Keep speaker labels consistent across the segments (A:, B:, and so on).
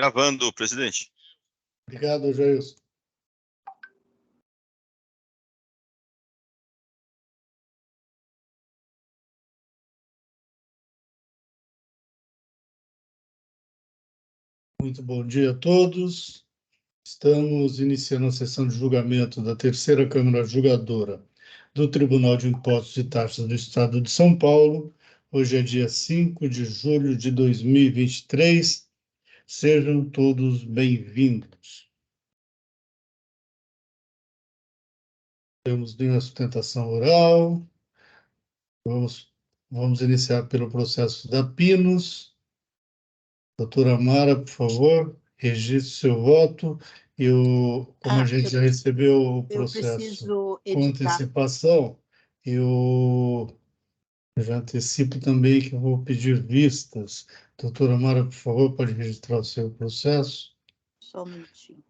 A: Gravando, presidente.
B: Obrigado, Jailson. Muito bom dia a todos. Estamos iniciando a sessão de julgamento da Terceira Câmara Julgadora do Tribunal de Impostos e Taxas do Estado de São Paulo. Hoje é dia 5 de julho de 2023. Sejam todos bem-vindos. Temos nenhuma sustentação oral. Vamos iniciar pelo processo da Pinos. Doutora Mara, por favor, registre seu voto. Como a gente já recebeu o processo com antecipação, eu já antecipo também que eu vou pedir vistas. Doutora Mara, por favor, pode registrar o seu processo?
C: Só um minutinho.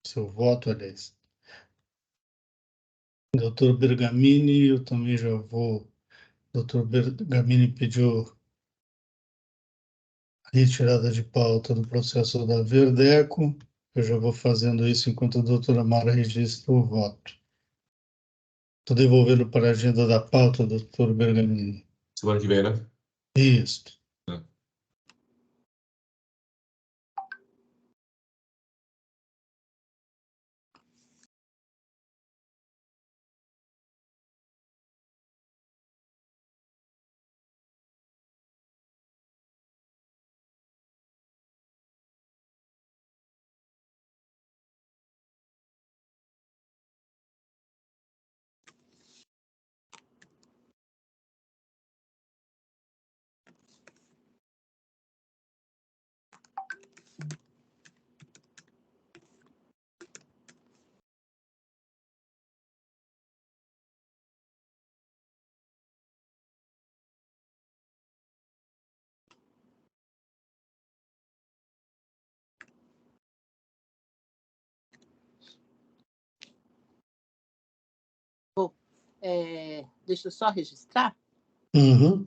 B: Seu voto, aliás. Doutor Bergamini, eu também já vou. Doutor Bergamini pediu retirada de pauta do processo da Verdeco. Eu já vou fazendo isso enquanto a doutora Mara registra o voto. Estou devolvendo para a agenda da pauta, doutor Bergamini.
D: Semana que vem, né?
B: Isso.
C: Bom, deixa eu só registrar.
B: Uhum.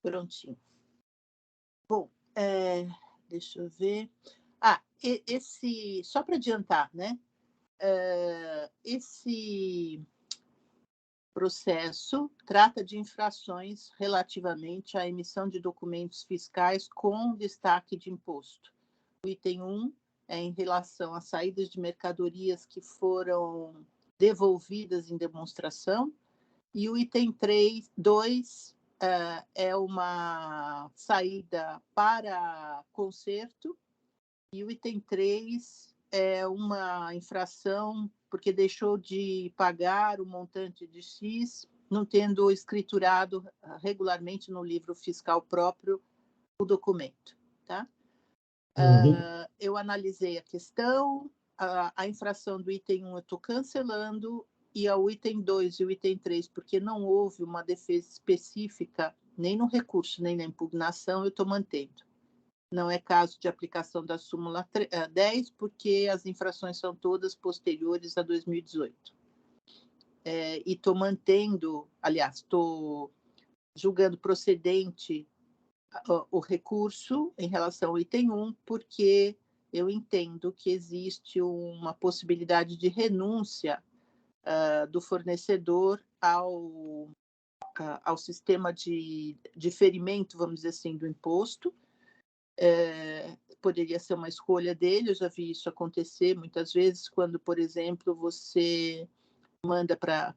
C: Prontinho. Bom, deixa eu ver. Só para adiantar, né? Esse processo trata de infrações relativamente à emissão de documentos fiscais com destaque de imposto. O item 1 é em relação às saídas de mercadorias que foram devolvidas em demonstração, e o item 2 é uma saída para conserto, e o item 3 é uma infração porque deixou de pagar o montante de X, não tendo escriturado regularmente no livro fiscal próprio o documento. Tá? Eu analisei a questão, a infração do item 1 eu estou cancelando, e ao item 2 e o item 3, porque não houve uma defesa específica, nem no recurso, nem na impugnação, eu estou mantendo. Não é caso de aplicação da súmula 10, porque as infrações são todas posteriores a 2018. E estou mantendo, aliás, estou julgando procedente o recurso em relação ao item 1, porque eu entendo que existe uma possibilidade de renúncia do fornecedor ao sistema de diferimento, vamos dizer assim, do imposto. Poderia ser uma escolha dele, eu já vi isso acontecer muitas vezes, quando, por exemplo, você manda para,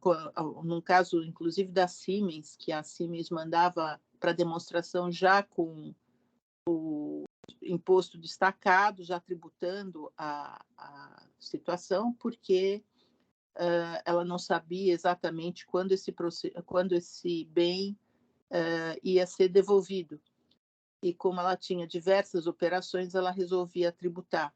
C: num caso, inclusive, da Siemens, que a Siemens mandava para demonstração já com o imposto destacado, já tributando a situação, porque ela não sabia exatamente quando esse bem ia ser devolvido. E como ela tinha diversas operações, ela resolvia tributar.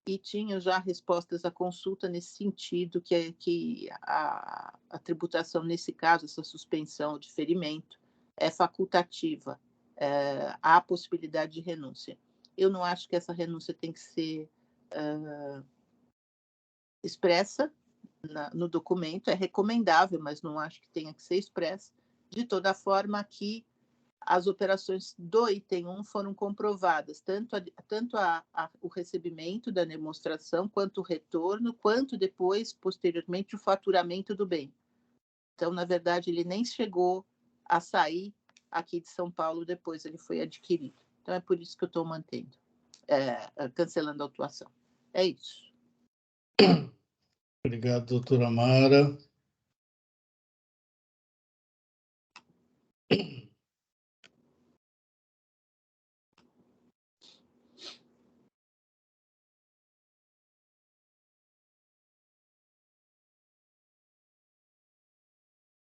C: E tinha já respostas à consulta nesse sentido, que a tributação, nesse caso, essa suspensão, o diferimento, é facultativa. há possibilidade de renúncia. Eu não acho que essa renúncia tem que ser expressa no documento, é recomendável, mas não acho que tenha que ser expressa. De toda forma, aqui as operações do item 1 foram comprovadas, tanto o recebimento da demonstração, quanto o retorno, quanto depois, posteriormente, o faturamento do bem. Então, na verdade, ele nem chegou a sair aqui de São Paulo depois, ele foi adquirido. Então, é por isso que eu estou mantendo, cancelando a autuação. É isso.
B: Obrigado, doutora Mara.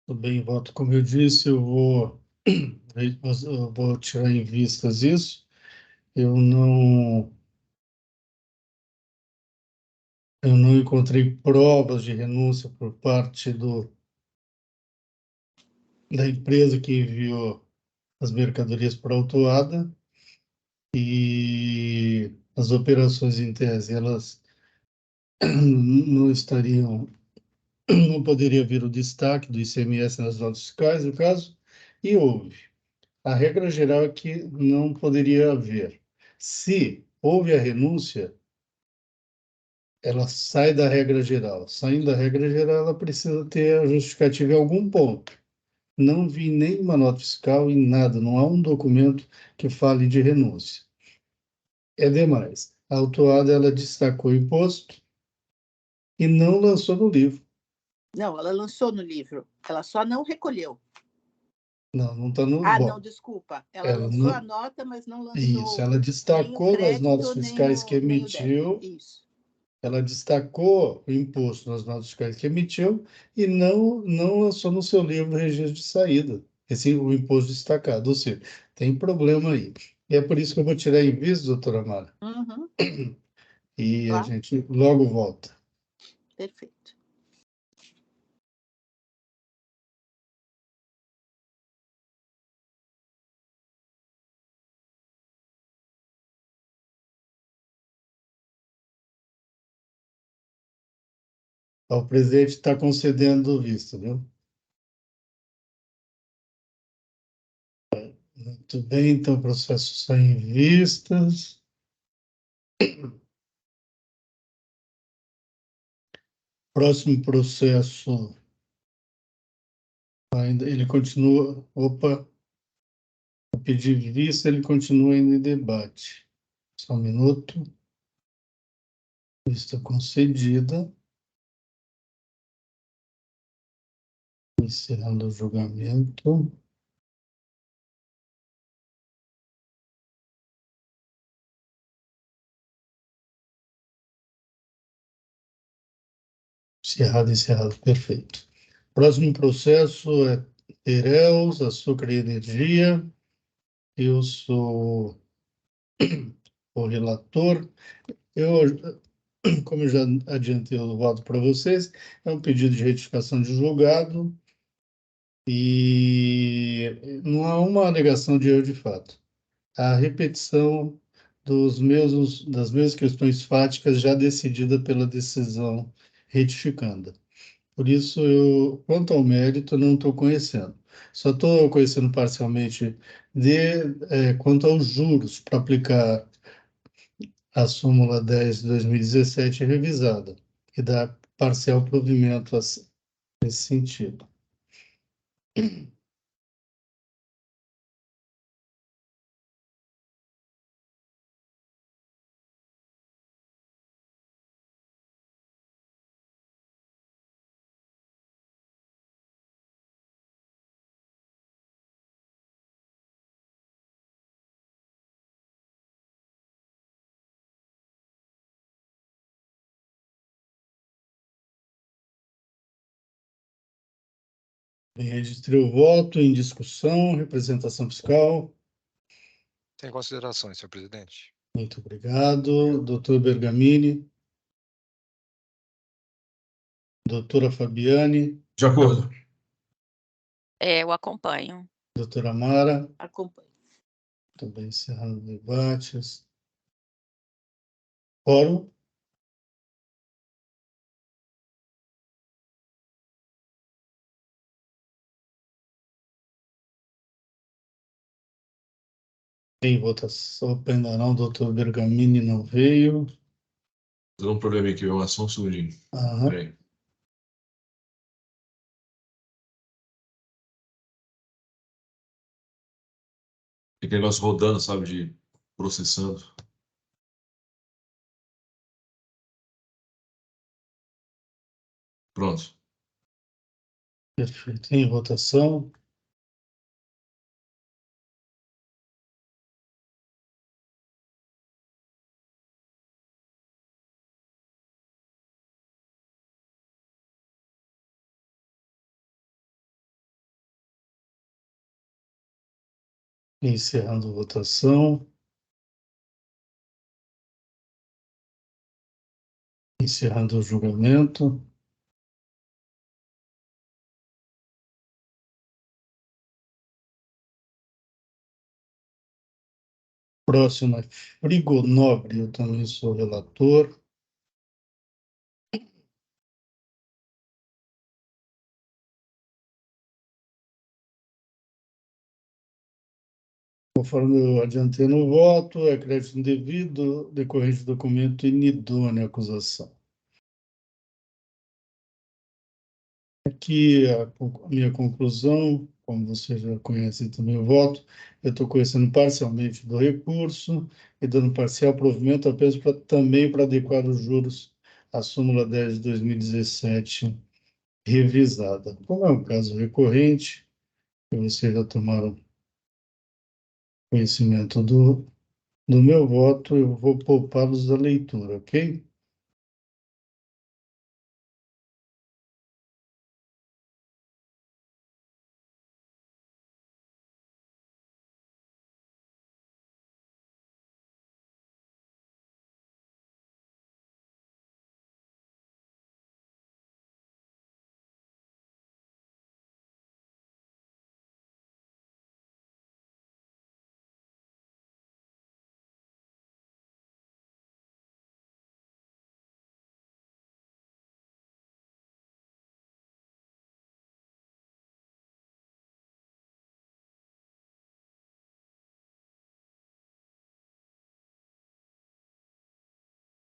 B: Tudo bem, voto. Como eu disse, eu vou tirar em vistas isso. Eu não encontrei provas de renúncia por parte da empresa que enviou as mercadorias para a autuada, e as operações em tese, elas não poderia vir o destaque do ICMS nas notas fiscais, no caso, e houve. A regra geral é que não poderia haver. Se houve a renúncia, ela sai da regra geral. Saindo da regra geral, ela precisa ter a justificativa em algum ponto. Não vi nenhuma nota fiscal em nada, não há um documento que fale de renúncia. É demais. A autuada, ela destacou o imposto e não lançou no livro.
C: Não, ela lançou no livro, ela só não recolheu.
B: Não está no...
C: Ah,
B: Bom,
C: não, desculpa. Ela lançou a nota, mas não
B: Isso,
C: lançou
B: ela
C: nem o
B: destacou nas notas
C: crédito,
B: fiscais que
C: nem o débito.
B: emitiu,
C: Isso.
B: ela destacou o imposto nas notas fiscais que emitiu e não lançou no seu livro o registro de saída, o imposto destacado. Ou seja, tem problema aí. E é por isso que eu vou tirar em vista, doutora Mara,
C: Uhum,
B: e a
C: claro,
B: gente logo volta.
C: perfeito.
B: O presidente está concedendo o visto, viu? Muito bem, então o processo está em vistas. Próximo processo, ainda ele continua. Opa, o pedido de vista, ele continua ainda em debate. Só um minuto. Vista concedida. Encerrando o julgamento. Encerrado, perfeito. Próximo processo é Tereus, Açúcar e Energia. Eu sou o relator. Como eu já adiantei o voto para vocês, é um pedido de retificação de julgado e não há uma alegação de erro de fato. A repetição das mesmas questões fáticas já decidida pela decisão retificanda. Por isso, quanto ao mérito, não estou conhecendo. Só estou conhecendo parcialmente quanto aos juros para aplicar a súmula 10 de 2017 revisada, que dá parcial provimento nesse sentido. Registrei o voto em discussão, representação fiscal.
A: Sem considerações, senhor presidente.
B: Muito obrigado. Doutor Bergamini. Doutora Fabiane.
D: De acordo.
E: Eu acompanho.
B: Doutora Mara.
C: Acompanho.
B: Também encerrando debates. Quórum? Em votação, ainda não, doutor Bergamini não veio.
D: Deu um problema aqui, só um segundinho.
B: Aham.
D: Peraí. Tem aquele negócio rodando, sabe, de processando. Pronto.
B: Perfeito. Em votação. Encerrando a votação. Encerrando o julgamento. Próximo é Frigonobre, eu também sou relator. Conforme eu adiantei no voto, é crédito indevido, decorrente do documento inidôneo à acusação. Aqui a minha conclusão, como você já conhece também o voto, eu estou conhecendo parcialmente do recurso e dando parcial provimento apenas também para adequar os juros à súmula 10 de 2017 revisada. Como é um caso recorrente, e vocês já tomaram conhecimento do meu voto, eu vou poupá-los da leitura, ok?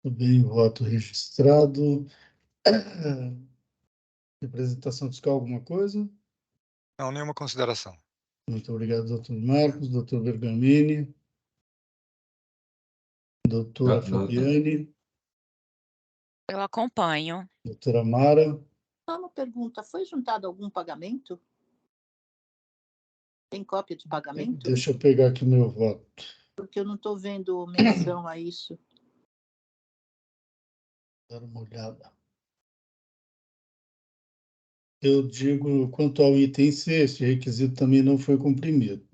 B: Tudo bem, voto registrado. Representação fiscal, alguma coisa?
A: Não, nenhuma consideração.
B: Muito obrigado, doutor Marcos, doutor Bergamini, doutora Fabiane,
E: Eu acompanho.
B: doutora Mara.
C: Só uma pergunta, foi juntado algum pagamento? Tem cópia de pagamento?
B: Deixa eu pegar aqui meu voto.
C: Porque eu não estou vendo menção a isso.
B: Dar uma olhada. Eu digo, quanto ao item C, esse requisito também não foi cumprido.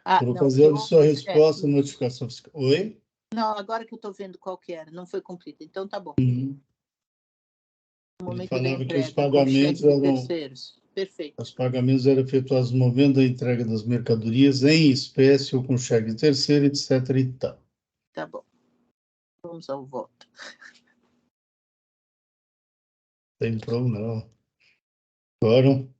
C: Ah,
B: Por
C: não,
B: ocasião de sua resposta à
C: isso.
B: notificação fiscal. Oi?
C: Não, agora que eu estou vendo qual que era, não foi cumprido. Então tá bom.
B: Uhum.
C: No
B: Ele
C: momento da
B: falava que
C: entrega,
B: os pagamentos
C: com cheque de
B: eram...
C: terceiros. Perfeito.
B: Os pagamentos eram efetuados no momento da entrega das mercadorias em espécie ou com cheque de terceiro, etc. e tal.
C: Tá bom. Vamos ao voto.
B: Tem problema, não. Quórum.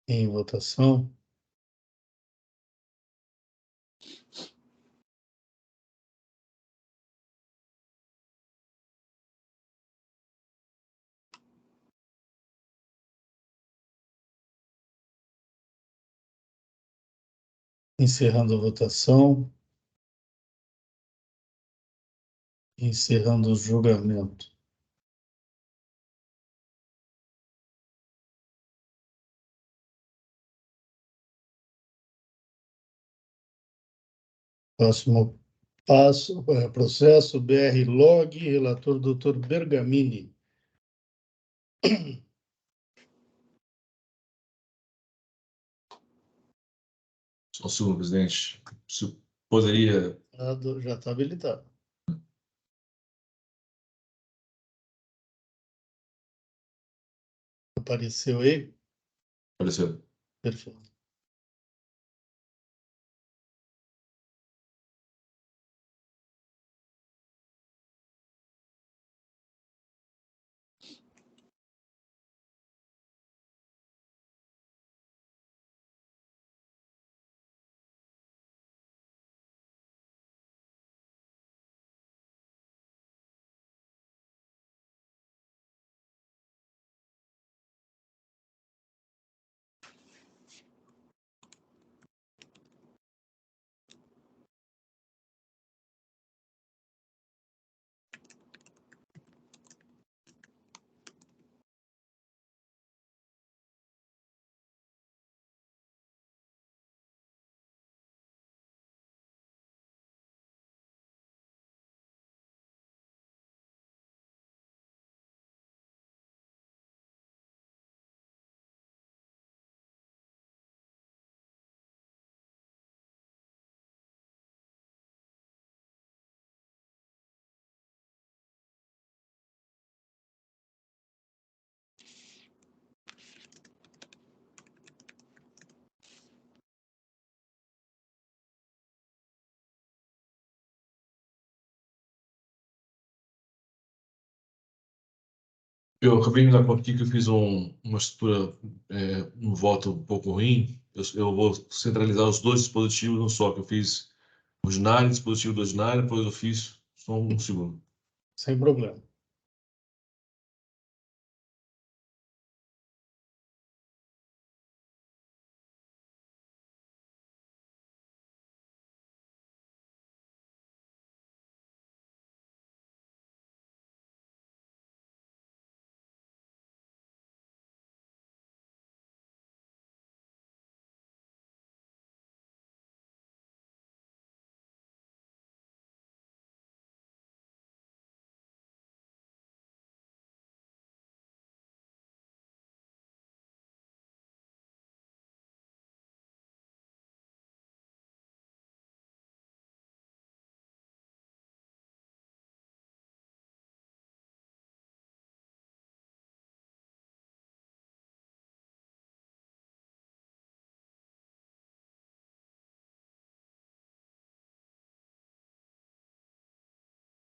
B: Em votação. Encerrando a votação. Encerrando o julgamento. Próximo passo, processo BR-Log, relator doutor Bergamini.
D: Só um segundo, presidente. Poderia...
B: Já está habilitado. Apareceu aí?
D: Apareceu.
B: Perfeito.
D: Eu acabei de me dar conta aqui que eu fiz uma estrutura, um voto um pouco ruim. Eu vou centralizar os dois dispositivos num só, que eu fiz ordinário, dispositivo do ordinário, depois eu fiz só um segundo.
B: Sem problema.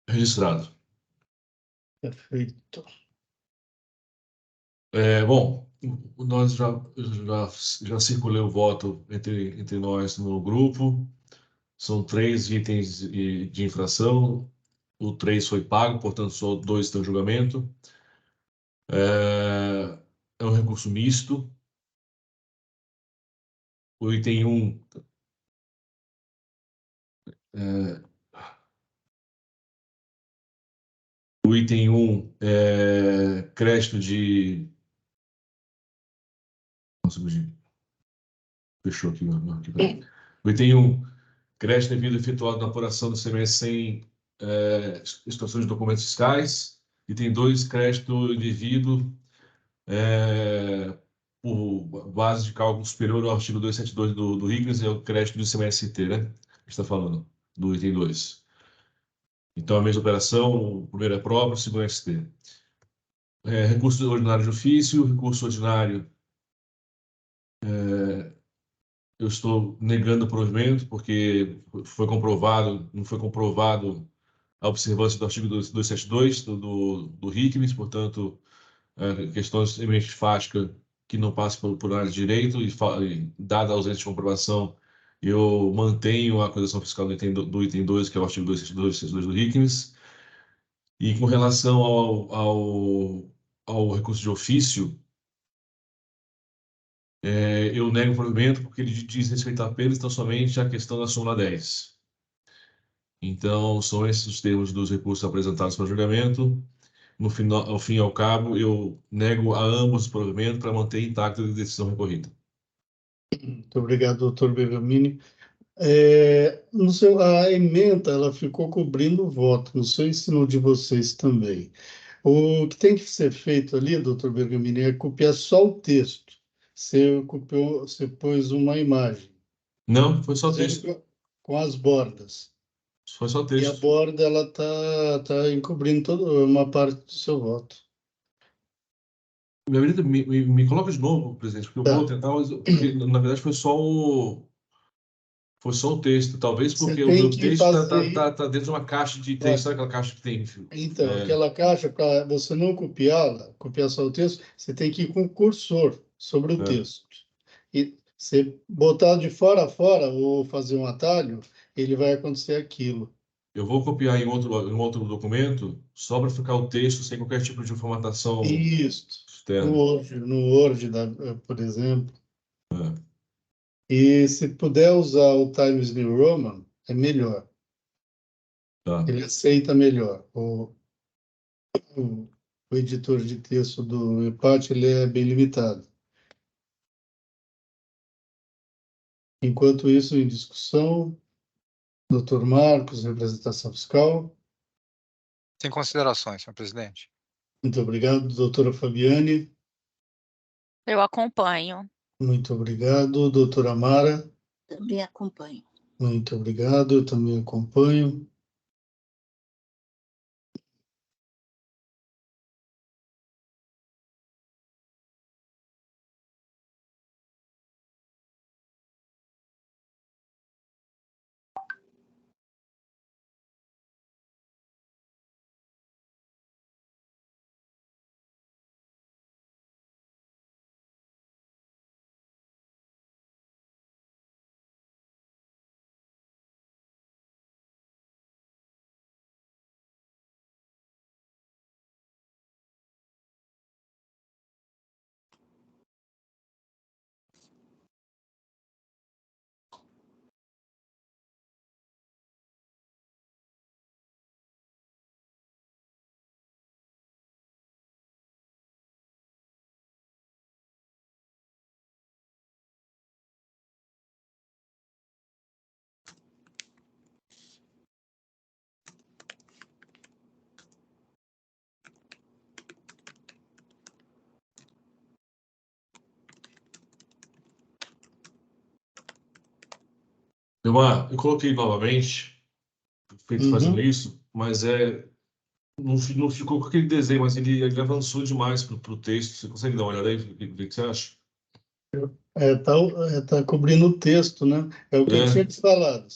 D: Registrado.
B: Perfeito.
D: Bom, nós já circulei o voto entre nós no grupo. São 3 itens de infração. O 3 foi pago, portanto, só 2 estão em julgamento. É um recurso misto. O item 1 o item 1 é crédito de. Nossa, fechou aqui. O item 1, crédito devido efetuado na apuração do ICMS sem extração de documentos fiscais. Item 2, crédito devido por base de cálculo superior ao artigo 272 do RICNES, é o crédito do ICMS-T, né? A gente está falando do item 2. Então, a mesma operação, o primeiro é próprio, o segundo é ST. Recurso ordinário de ofício, recurso ordinário, eu estou negando o provimento, porque não foi comprovado a observância do artigo 272 do RICNES, portanto, questões eminentemente fáticas que não passam por área de direito, e dada a ausência de comprovação, eu mantenho a acusação fiscal do item 2, que é o artigo 272 do RICNES. E com relação ao recurso de ofício, eu nego o provimento porque ele diz respeito apenas tão somente à questão da súmula 10. Então, são esses os termos dos recursos apresentados para julgamento. No final, ao fim e ao cabo, eu nego a ambos o provimento para manter intacta a decisão recorrida.
B: Muito obrigado, doutor Bergamini. No seu, a ementa ela ficou cobrindo o voto, não sei se no de vocês também. O que tem que ser feito ali, doutor Bergamini, é copiar só o texto. Você pôs uma imagem.
D: Não, foi só
B: Dizer
D: texto.
B: com as bordas.
D: Foi só
B: E a
D: texto.
B: borda ela tá encobrindo toda uma parte do seu voto.
D: Me coloca de novo, presidente, porque eu vou
B: Tá.
D: tentar, porque na verdade foi só o texto. Talvez
B: Você
D: porque o
B: tem
D: meu
B: que
D: texto
B: fazer.
D: tá dentro de uma caixa de texto.
B: Olha,
D: Sabe aquela caixa que tem?
B: então,
D: É,
B: aquela caixa, para você não copiá-la, copiar só o texto, você tem que ir com o cursor sobre o
D: é.
B: texto. E você botar de fora a fora ou fazer um atalho, ele vai acontecer aquilo.
D: Eu vou copiar em outro documento só para ficar o texto sem qualquer tipo de formatação
B: Isso.
D: externa.
B: No Word, por exemplo. E se puder usar o Times New Roman, é melhor.
D: Tá.
B: Ele aceita melhor. O editor de texto do EPAT ele é bem limitado. Enquanto isso, em discussão, Dr. Marcos, representação fiscal.
A: Sem considerações, senhor presidente.
B: Muito obrigado, doutora Fabiane.
E: Eu acompanho.
B: Muito obrigado, doutora Mara.
C: Também acompanho.
B: Muito obrigado, eu também acompanho.
D: Eu coloquei novamente, feito fazendo
B: Uhum.
D: isso, mas não ficou com aquele desenho, mas ele avançou demais para o texto. Você consegue dar uma olhada aí? O que você acha?
B: Tá cobrindo o texto, né? É o que eu tinha
D: É,
B: te falado.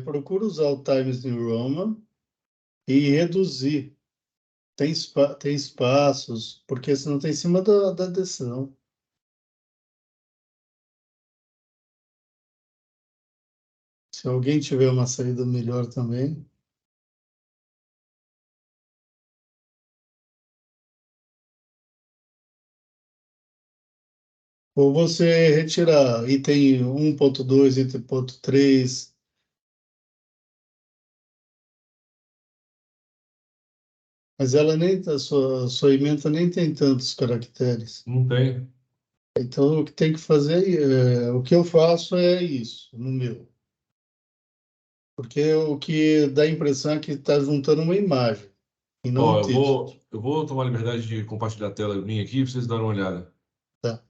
B: Procura usar o Times New Roman e reduzir. Tem espaços, porque senão está em cima da decisão. Se alguém tiver uma saída melhor também. Ou você retirar item 1.2, item 1.3. Mas ela nem, a sua emenda nem tem tantos caracteres.
D: não tem.
B: Então, o que tem que fazer, o que eu faço é isso, no meu. Porque o que dá a impressão é que está juntando uma imagem e não
D: Ó,
B: um texto.
D: eu vou tomar a liberdade de compartilhar a tela minha aqui para vocês darem uma olhada.
B: Tá.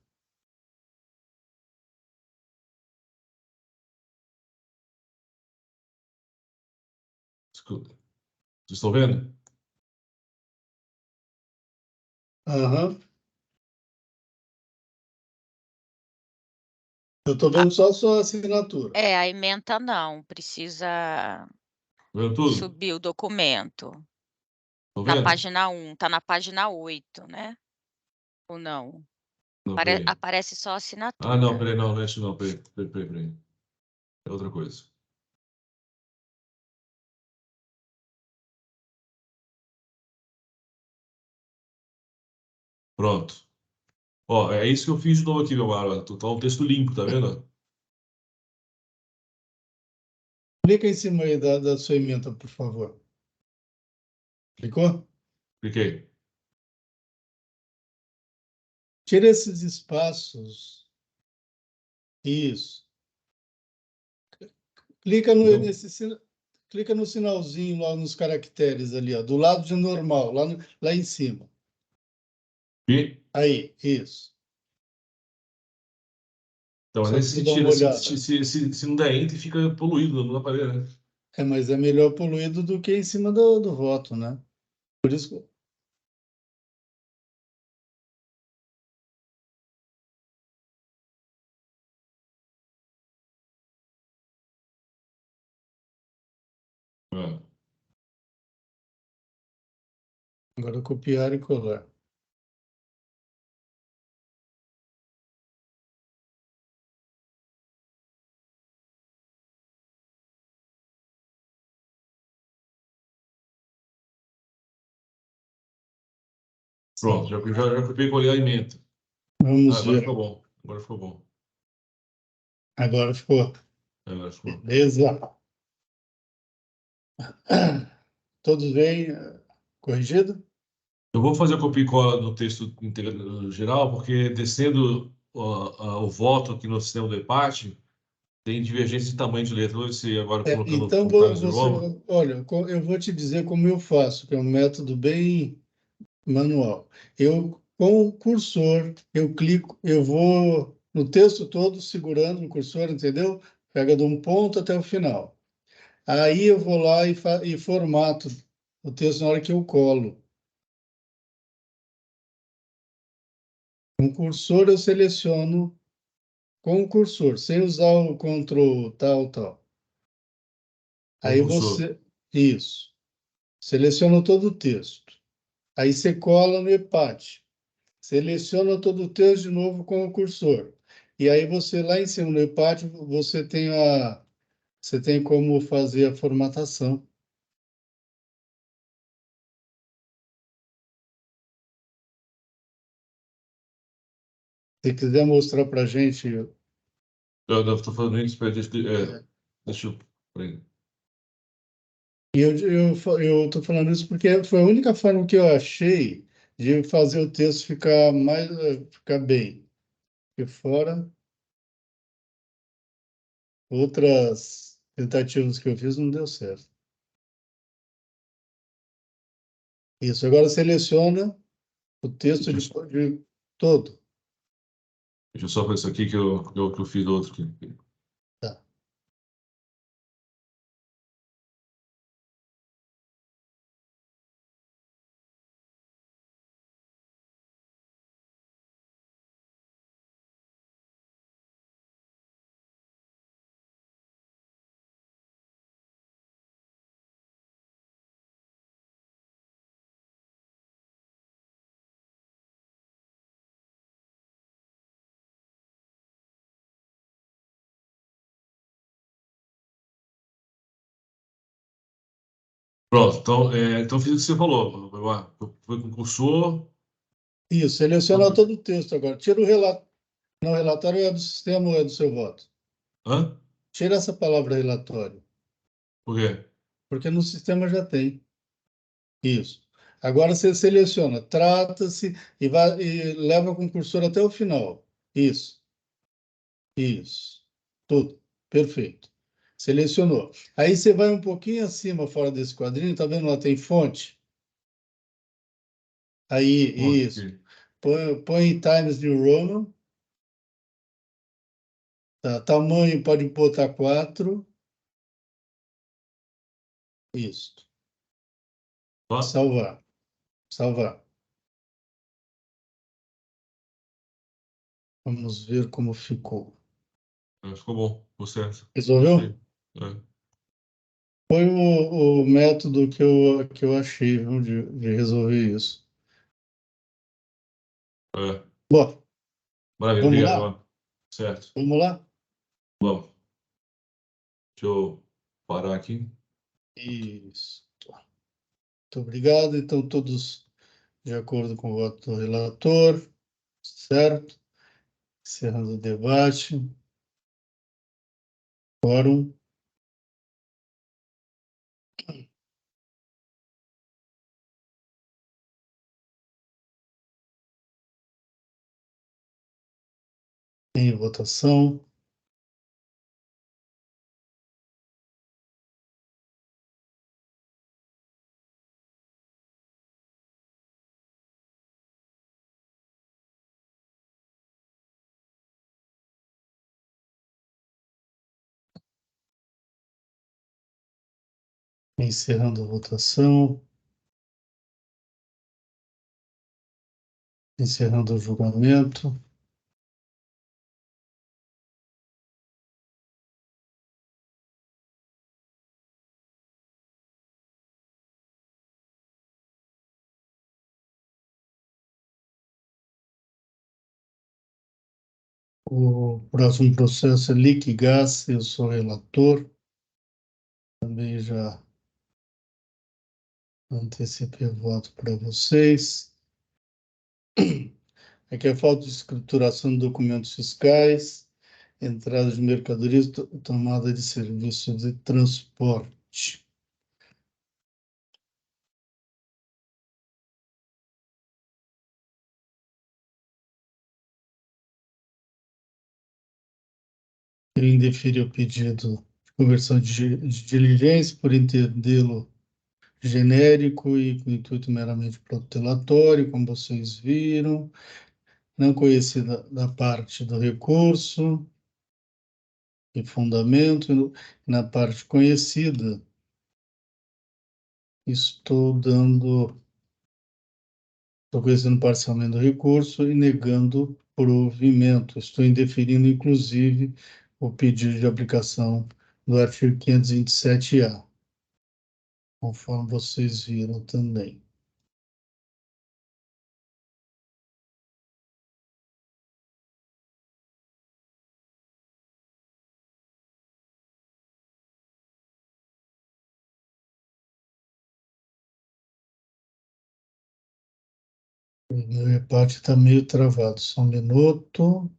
D: Escuta. Vocês estão vendo?
B: Aham. Eu estou
E: A,
B: vendo só a sua assinatura.
E: a ementa não, precisa
D: Estão vendo tudo?
E: subir o documento.
D: Estão
E: Na
D: vendo?
E: página 1, tá na página 8, né? Ou não?
D: Não, peraí.
E: Aparece só a
D: Ah, não,
E: assinatura.
D: peraí, não é isso não, peraí. É outra coisa. Pronto. Ó, é isso que eu fiz de novo aqui, meu mano. Tá um texto limpo, tá vendo?
B: Clica em cima aí da sua emenda, por favor. Clicou?
D: Cliquei.
B: Tira esses espaços. Isso. Clica no,
D: Viu?
B: nesse, sin- clica no sinalzinho lá nos caracteres ali, ó, do lado de normal, lá em cima.
D: E,
B: Aí, isso.
D: então,
B: Só
D: nesse
B: para você dar uma
D: sentido, assim,
B: olhada.
D: se não der enter, fica poluído no aparelho, né?
B: Mas é melhor poluído do que em cima do voto, né? Por isso, Agora copiar e colar.
D: Pronto, já copiei e colei a emenda.
B: Vamos
D: Agora
B: ver.
D: ficou bom. Agora ficou bom.
B: Agora ficou.
D: Agora ficou.
B: Beleza. Todos bem corrigido?
D: Eu vou fazer a copia e cola no texto geral, porque descendo o voto aqui no sistema do empate, tem divergência de tamanho de letra. Você agora colocando
B: Então,
D: com Times New Roman.
B: olha, eu vou te dizer como eu faço, que é um método bem manual. Eu, com o cursor, eu clico, eu vou no texto todo segurando o cursor, entendeu? Pega de um ponto até o final. Aí eu vou lá e formato o texto na hora que eu colo. Com o cursor eu seleciono com o cursor, sem usar o Ctrl tal, tal. Aí
D: Concursor.
B: você, isso, seleciona todo o texto. Aí você cola no empate. Seleciona todo o texto de novo com o cursor. E aí você lá em cima no empate, você tem como fazer a formatação. Se quiser mostrar para a gente.
D: Eu estou falando isso, deixa eu. Peraí.
B: E eu estou falando isso porque foi a única forma que eu achei de fazer o texto ficar bem. E fora outras tentativas que eu fiz, não deu certo. Isso, agora seleciona o texto de todo.
D: Deixa eu só ver isso aqui que eu fiz outro aqui.
B: Tá.
D: Pronto, então fiz o que você falou. Foi com cursor.
B: Isso, seleciona todo o texto agora. Tira o relatório. Não, o relatório é do sistema ou é do seu voto?
D: Hã?
B: Tira essa palavra relatório,
D: Por quê?
B: porque no sistema já tem. Isso. Agora você seleciona, trata-se e leva com o cursor até o final. Isso, isso. Tudo. Perfeito. Selecionou. Aí você vai um pouquinho acima, fora desse quadrinho, tá vendo lá tem fonte? Aí,
D: Pronto,
B: isso.
D: aqui.
B: Põe em Times New Roman. Tá, tamanho pode botar 4. Isso.
D: Tá?
B: Salvar. Salvar. Vamos ver como ficou.
D: Ficou bom, ficou certo.
B: Resolveu?
D: Gostei. É.
B: Foi o método que eu achei, viu, de resolver isso.
D: É.
B: Bom,
D: Maravilha,
B: vamos
D: obrigado,
B: lá?
D: Ivan. Certo.
B: Vamos lá?
D: Vamos. Deixa eu parar aqui.
B: Isso. Muito obrigado. Então, todos de acordo com o voto do relator, certo? Encerrando o debate. Quórum. Em votação. Encerrando a votação. Encerrando o julgamento. O próximo processo é Liquigás, eu sou relator. Também já antecipei o voto para vocês. Aqui é falta de escrituração de documentos fiscais, entrada de mercadorias, tomada de serviço de transporte. Eu indeferi o pedido de conversão de diligência por entendê-lo genérico e com intuito meramente protelatório, como vocês viram, não conhecida da parte do recurso e fundamento, na parte conhecida, estou conhecendo parcialmente do recurso e negando provimento. Estou indeferindo, inclusive, o pedido de aplicação do artigo 527-A, conforme vocês viram também. O meu reparte está meio travado, só um minuto.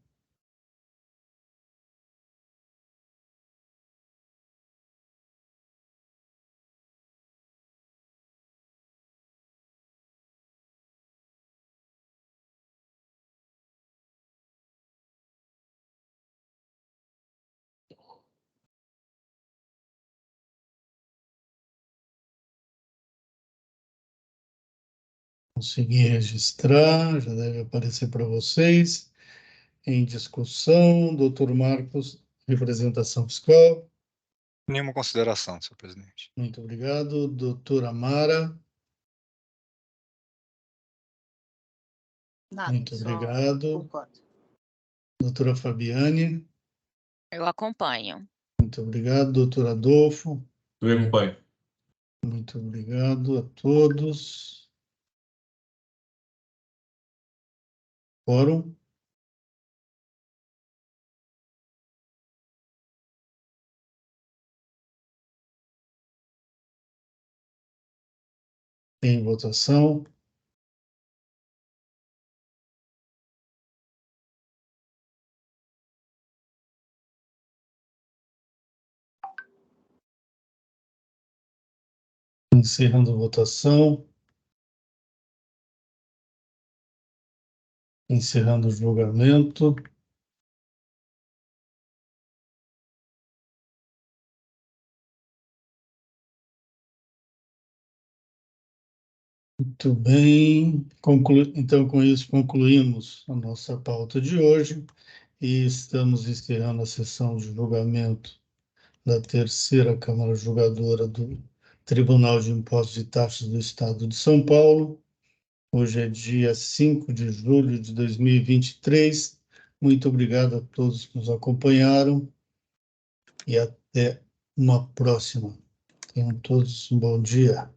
B: Consegui registrar, já deve aparecer para vocês. Em discussão, doutor Marcos, representação fiscal.
A: Nenhuma consideração, senhor presidente.
B: Muito obrigado. Doutora Mara.
C: Nada,
B: Muito
C: só
B: obrigado.
C: concordo.
B: Doutora Fabiane.
E: Eu acompanho.
B: Muito obrigado. Doutor Adolfo.
D: Eu acompanho.
B: Muito obrigado a todos. Quórum. Em votação. Encerrando a votação. Encerrando o julgamento. Muito bem. Então, com isso, concluímos a nossa pauta de hoje e estamos encerrando a sessão de julgamento da terceira Câmara Julgadora do Tribunal de Impostos e Taxas do Estado de São Paulo. Hoje é dia 5 de julho de 2023. Muito obrigado a todos que nos acompanharam e até uma próxima. Tenham todos um bom dia.